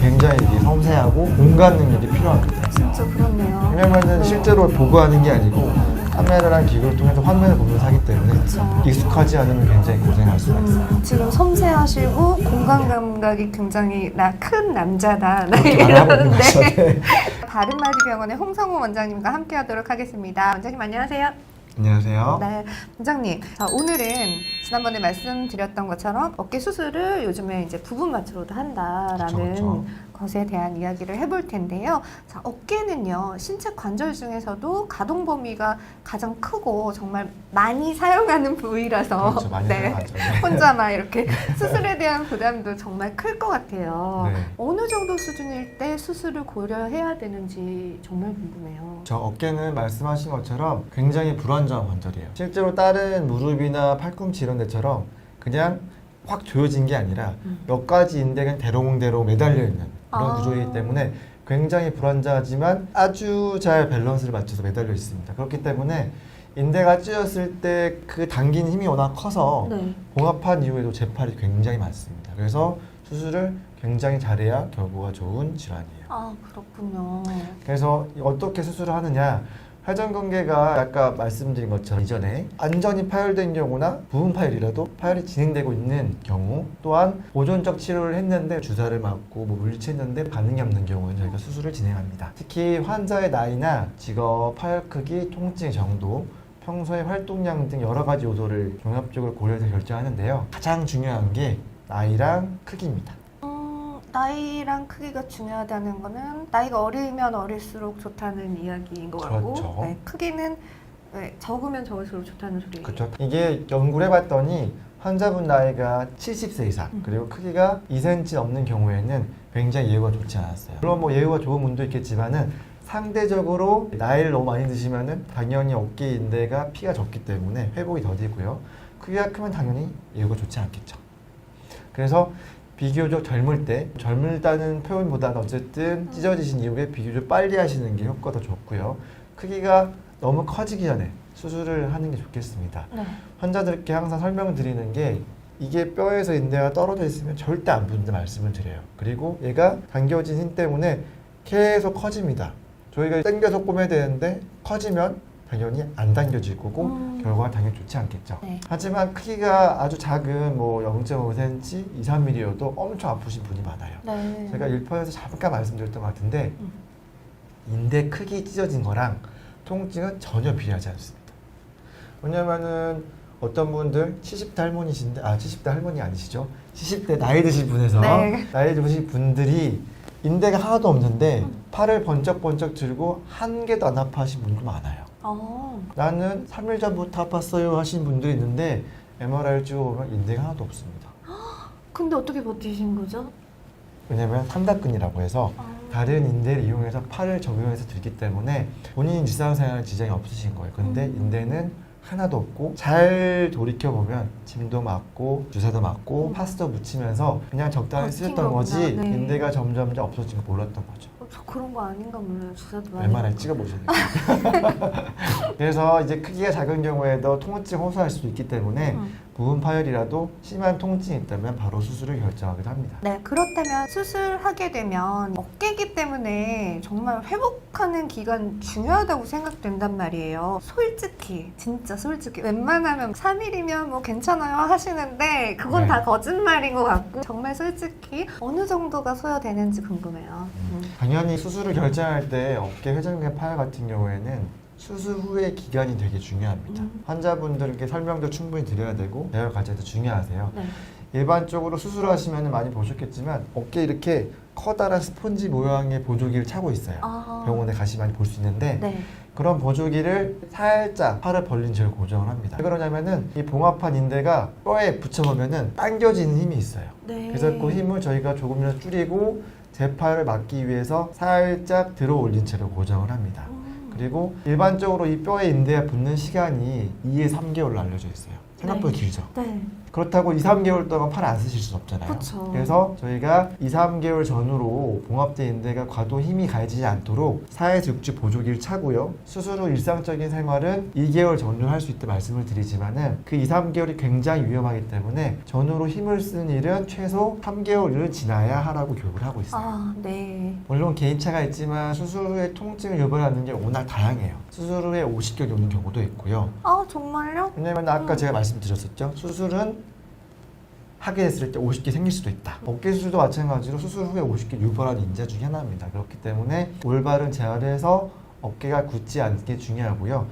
굉장히 이게 섬세하고 공간 능력이 필요합니다. 진짜 그렇네요. 왜냐면은 실제로 보고하는 게 아니고 카메라랑 기구를 통해서 화면을 보면서 하기 때문에 그쵸. 익숙하지 않으면 굉장히 고생할 수가 있어요. 지금 섬세하시고 공간 감각이 굉장히 나 큰 남자다. 나 그렇게 말하고 있는 거죠. 이러는데 네. 바른마디병원의 홍성우 원장님과 함께하도록 하겠습니다. 원장님 안녕하세요. 안녕하세요. 네, 원장님. 자, 오늘은 지난번에 말씀드렸던 것처럼 어깨 수술을 요즘에 이제 부분 마취로도 한다라는 그쵸. 것에 대한 이야기를 해볼 텐데요. 자, 어깨는요, 신체 관절 중에서도 가동 범위가 가장 크고 정말 많이 사용하는 부위라서 그렇죠. 많이 네, 사용하죠. 네. 혼자 막 이렇게 수술에 대한 부담도 정말 클 것 같아요. 네. 어느 정도 수준일 때 수술을 고려해야 되는지 정말 궁금해요. 저 어깨는 말씀하신 것처럼 굉장히 불안정한 관절이에요. 실제로 다른 무릎이나 팔꿈치 이런 데처럼 그냥 확 조여진 게 아니라 몇 가지 인대가 대롱대롱 매달려 있는 그런 아. 구조이기 때문에 굉장히 불안정하지만 아주 잘 밸런스를 맞춰서 매달려 있습니다. 그렇기 때문에 인대가 찢었을 때 그 당기는 힘이 워낙 커서 네. 봉합한 이후에도 재팔이 굉장히 많습니다. 그래서 수술을 굉장히 잘해야 결과가 좋은 질환이에요. 아, 그렇군요. 그래서 어떻게 수술을 하느냐, 회전근개가 아까 말씀드린 것처럼 이전에 안전이 파열된 경우나 부분 파열이라도 파열이 진행되고 있는 경우, 또한 보존적 치료를 했는데 주사를 맞고 뭐 물리치했는데 반응이 없는 경우는 저희가 수술을 진행합니다. 특히 환자의 나이나 직업, 파열 크기, 통증 정도, 평소의 활동량 등 여러 가지 요소를 종합적으로 고려해서 결정하는데요. 가장 중요한 게 나이랑 크기입니다. 나이랑 크기가 중요하다는 거는 나이가 어리면 어릴수록 좋다는 이야기인 것 같고 그렇죠. 네, 크기는 네, 적으면 적을수록 좋다는 소리예요. 그렇죠. 이게 연구를 해봤더니 환자분 나이가 70세 이상 그리고 크기가 2cm 넘는 경우에는 굉장히 예후가 좋지 않았어요. 물론 뭐 예후가 좋은 분도 있겠지만은 상대적으로 나이를 너무 많이 드시면은 당연히 어깨 인대가 피가 적기 때문에 회복이 더디고요. 크기가 크면 당연히 예후가 좋지 않겠죠. 그래서 비교적 젊을 때, 젊다는 표현보다는 어쨌든 찢어지신 이후에 비교적 빨리 하시는 게 효과가 더 좋고요. 크기가 너무 커지기 전에 수술을 하는 게 좋겠습니다. 네. 환자들께 항상 설명을 드리는 게 이게 뼈에서 인대가 떨어져 있으면 절대 안 붙는다 말씀을 드려요. 그리고 얘가 당겨진 힘 때문에 계속 커집니다. 저희가 당겨서 꼬매야 되는데 커지면 당연히 안 당겨질 거고 결과가 당연히 좋지 않겠죠. 네. 하지만 크기가 아주 작은 뭐 0.5cm, 2, 3mm여도 엄청 아프신 분이 많아요. 네. 제가 1편에서 잠깐 말씀드렸던 것 같은데 인대 크기 찢어진 거랑 통증은 전혀 비례하지 않습니다. 왜냐면은 어떤 분들 70대 할머니신데 70대 할머니 아니시죠? 70대 나이 드신 분에서 네. 나이 드신 분들이 인대가 하나도 없는데 팔을 번쩍번쩍 들고 한 개도 안 아파하신 분도 많아요. 나는 3일 전부터 아팠어요 하신 분들이 있는데 MRI를 찍어보면 인대가 하나도 없습니다. 근데 어떻게 버티신 거죠? 왜냐면 삼각근이라고 해서 다른 인대를 이용해서 팔을 적용해서 들기 때문에 본인 일상생활에 지장이 없으신 거예요. 근데 인대는 하나도 없고 잘 돌이켜보면 침도 맞고 주사도 맞고 파스도 붙이면서 그냥 적당히 버틴 쓰셨던 거지 거구나. 네. 인대가 점점 없어진 거 몰랐던 거죠. 저 그런 거 아닌가 몰라요. 주사도 많이 MRI 맞고. 찍어보셔야 돼요. 그래서 이제 크기가 작은 경우에도 통증 호소할 수도 있기 때문에 부분 파열이라도 심한 통증이 있다면 바로 수술을 결정하기도 합니다. 네, 그렇다면 수술하게 되면 어깨기 때문에 정말 회복하는 기간 중요하다고 생각된단 말이에요. 솔직히, 진짜 솔직히 웬만하면 3일이면 뭐 괜찮아요 하시는데 그건 네. 다 거짓말인 것 같고 정말 솔직히 어느 정도가 소요되는지 궁금해요. 당연히 수술을 결정할 때 어깨 회전근개 파열 같은 경우에는 수술 후의 기간이 되게 중요합니다. 환자분들께 설명도 충분히 드려야 되고 대화 과정도 중요하세요. 네. 일반적으로 수술하시면 많이 보셨겠지만 어깨에 이렇게 커다란 스폰지 모양의 보조기를 차고 있어요. 병원에 가시면 많이 볼 수 있는데 네. 그런 보조기를 살짝 팔을 벌린 채로 고정을 합니다. 왜 그러냐면은 이 봉합한 인대가 뼈에 붙여보면은 당겨지는 힘이 있어요. 네. 그래서 그 힘을 저희가 조금이라도 줄이고 재파를 막기 위해서 살짝 들어 올린 채로 고정을 합니다. 그리고 일반적으로 이 뼈에 인대가 붙는 시간이 2에 3개월로 알려져 있어요. 생각보다 네. 길죠. 네. 그렇다고 2, 3개월 동안 팔 안 쓰실 수는 없잖아요. 그쵸. 그래서 저희가 2, 3개월 전후로 봉합대 인대가 과도 힘이 가해지지 않도록 4에서 6주 보조기를 차고요. 수술 후 일상적인 생활은 2개월 전후로 할 수 있다 말씀을 드리지만은 그 2, 3개월이 굉장히 위험하기 때문에 전후로 힘을 쓰는 일은 최소 3개월을 지나야 하라고 교육을 하고 있어요. 아, 네. 물론 개인차가 있지만 수술 후에 통증을 유발하는 게 워낙 다양해요. 수술 후에 오십견이 오는 경우도 있고요. 아, 정말요? 왜냐면 아까 제가 말씀드렸었죠. 수술은 하게 됐을 때 50개 생길 수도 있다. 어깨 수술도 마찬가지로 수술 후에 50개 유발하는 인자 중에 하나입니다. 그렇기 때문에 올바른 재활을 해서 어깨가 굳지 않게 중요하고요.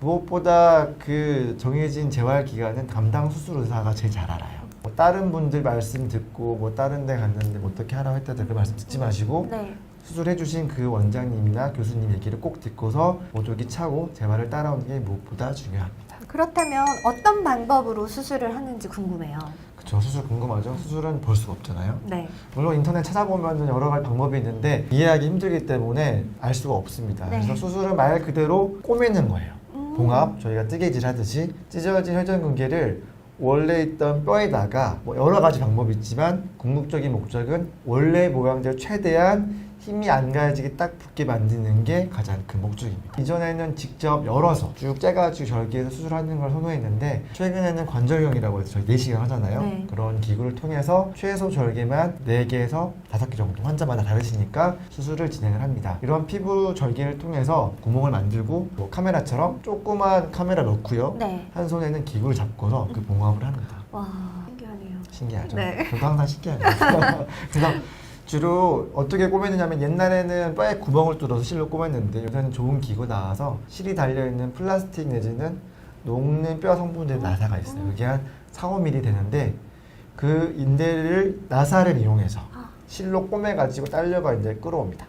무엇보다 그 정해진 재활 기간은 담당 수술 의사가 제일 잘 알아요. 뭐 다른 분들 말씀 듣고 뭐 다른 데 갔는데 뭐 어떻게 하라고 했다들 그 말씀 듣지 마시고 네. 수술해주신 그 원장님이나 교수님 얘기를 꼭 듣고서 보조기 차고 재활을 따라오는 게 무엇보다 중요합니다. 그렇다면 어떤 방법으로 수술을 하는지 궁금해요. 그쵸, 수술 궁금하죠? 수술은 볼 수가 없잖아요. 네. 물론 인터넷 찾아보면 여러 가지 방법이 있는데 이해하기 힘들기 때문에 알 수가 없습니다. 네. 그래서 수술은 말 그대로 꼬매는 거예요. 봉합, 저희가 뜨개질 하듯이 찢어진 회전근개를 원래 있던 뼈에다가 뭐 여러 가지 방법이 있지만 궁극적인 목적은 원래 모양대로 최대한 힘이 안 가해지게 딱 붙게 만드는 게 가장 큰 목적입니다. 이전에는 직접 열어서 쭉 째가지고 절개해서 수술하는 걸 선호했는데 최근에는 관절경이라고 해서 저희 4시간 하잖아요. 네. 그런 기구를 통해서 최소 절개만 4개에서 5개 정도 환자마다 다르시니까 수술을 진행을 합니다. 이런 피부 절개를 통해서 구멍을 만들고 뭐 카메라처럼 조그만 카메라 넣고요. 네. 한 손에는 기구를 잡고서 그 봉합을 합니다. 와, 신기하네요. 신기하죠? 네. 저도 항상 신기합니다. 그래서 주로 어떻게 꼬매느냐면 옛날에는 뼈에 구멍을 뚫어서 실로 꼬맸는데 요새는 좋은 기구 나와서 실이 달려있는 플라스틱 내지는 녹는 뼈 성분들의 나사가 있어요. 그게 한 4, 5mm 되는데 그 인대를 나사를 이용해서 실로 꼬매가지고 딸려가 이제 끌어옵니다.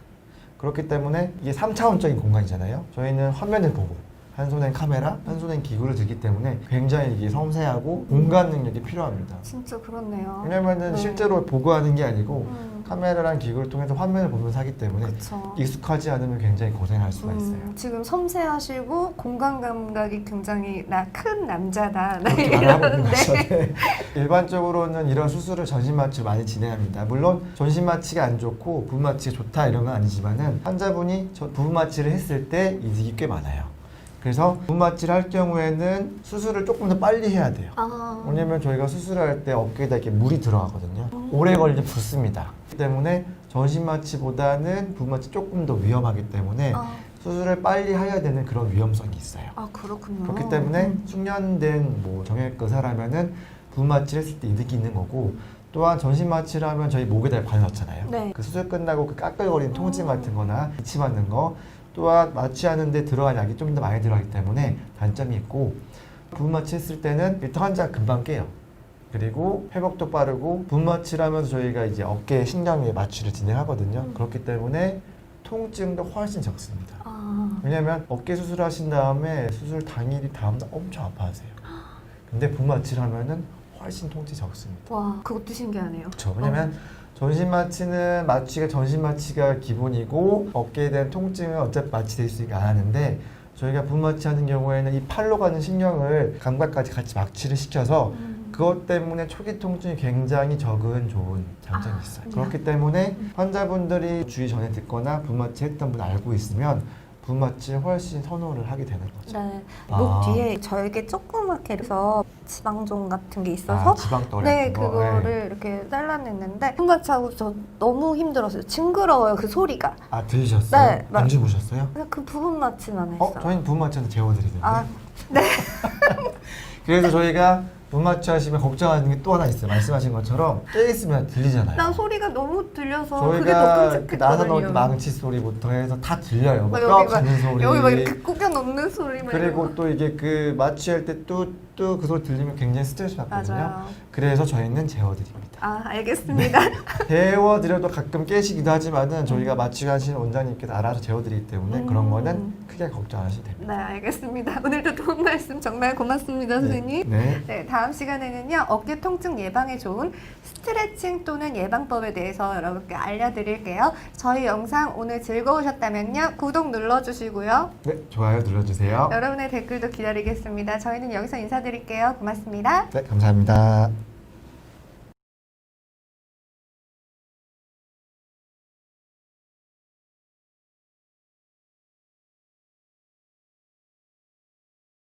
그렇기 때문에 이게 3차원적인 공간이잖아요. 저희는 화면을 보고 한 손엔 카메라, 한 손엔 기구를 들기 때문에 굉장히 이게 섬세하고 공간 능력이 필요합니다. 진짜 그렇네요. 왜냐면은 네. 실제로 보고 하는 게 아니고 카메라랑 기구를 통해서 화면을 보면서 하기 때문에 그쵸. 익숙하지 않으면 굉장히 고생할 수가 있어요. 지금 섬세하시고 공간 감각이 굉장히 나 큰 남자다. 네, 그렇게 말하고 있는 이런- 거죠. 네. 일반적으로는 이런 수술을 전신마취로 많이 진행합니다. 물론 전신마취가 안 좋고 부분마취가 좋다 이런 건 아니지만은 환자분이 부분마취를 했을 때 이득이 꽤 많아요. 그래서 부분마취를 할 경우에는 수술을 조금 더 빨리 해야 돼요. 아, 왜냐면 저희가 수술할 때 어깨에다 이렇게 물이 들어가거든요. 오래 걸리면 붓습니다. 그렇기 때문에 전신마취보다는 부분마취 조금 더 위험하기 때문에 아, 수술을 빨리 해야 되는 그런 위험성이 있어요. 아, 그렇군요. 그렇기 때문에 숙련된 뭐 정형외과 의사라면은 부분마취를 했을 때 이득이 있는 거고 또한 전신마취를 하면 저희 목에다 관을 넣잖아요. 네. 그 수술 끝나고 그 까끌거리는 통증 같은 거나 기침하는 거 또한 마취하는데 들어간 약이 좀 더 많이 들어가기 때문에 단점이 있고 부분마취 했을 때는 일단 환자가 금방 깨요. 그리고 회복도 빠르고 부분마취를 하면서 저희가 이제 어깨 신경에 마취를 진행하거든요. 그렇기 때문에 통증도 훨씬 적습니다. 아, 왜냐면 어깨 수술하신 다음에 수술 당일이 다음날 엄청 아파하세요. 근데 부분마취를 하면은 훨씬 통증이 적습니다. 와, 그것도 신기하네요. 그렇죠. 왜냐면 전신마취는 마취가 전신마취가 기본이고 어깨에 대한 통증은 어차피 마취될 수 있게 안 하는데 저희가 부분마취 하는 경우에는 이 팔로 가는 신경을 감각까지 같이 마취를 시켜서 그것 때문에 초기 통증이 굉장히 적은 좋은 장점이 있어요. 그렇기 때문에 환자분들이 주의 전에 듣거나 부분마취 했던 분 알고 있으면 부분마취를 훨씬 선호를 하게 되는 거죠. 네, 아. 목 뒤에 저에게 조그맣게 해서 지방종 같은 게 있어서 지방덩어리 네, 같은 거. 그거를 이렇게 잘라냈는데 부분마취하고 저 너무 힘들었어요. 징그러워요, 그 소리가. 아 들으셨어요? 네, 안 주무셨어요? 그냥 그 부분마취만 했어요. 저희는 부분마취는 재워드리는데. 아, 그래서 저희가 부분마취 하시면 걱정하는 게 또 하나 있어요. 말씀하신 것처럼 깨 있으면 들리잖아요. 난 소리가 너무 들려서 그게 더 저희가 그 나사 넣을 때 끔찍했거든요. 망치 소리부터 해서 다 들려요. 막 막 뼈 여기 막- 가는 소리. 여기 막 이렇게 꾸겨 넣는 소리 막 그리고 이런 또 이게 그 마취할 때 뚜뚜 그 소리 들리면 굉장히 스트레스 거. 받거든요. 맞아요. 그래서 저희는 재워드립니다. 아, 알겠습니다. 재워드려도 가끔 깨시기도 하지만은 저희가 마취 하시는 원장님께서 알아서 재워드리기 때문에 그런 거는 크게 걱정 안 하셔도 됩니다. 네, 알겠습니다. 오늘도 도움 말씀 정말 고맙습니다, 선생님. 네. 네, 다음 시간에는요, 어깨 통증 예방에 좋은 스트레칭 또는 예방법에 대해서 여러분께 알려드릴게요. 저희 영상 오늘 즐거우셨다면요, 구독 눌러주시고요. 네, 좋아요 눌러주세요. 여러분의 댓글도 기다리겠습니다. 저희는 여기서 인사드릴게요. 고맙습니다. 네, 감사합니다.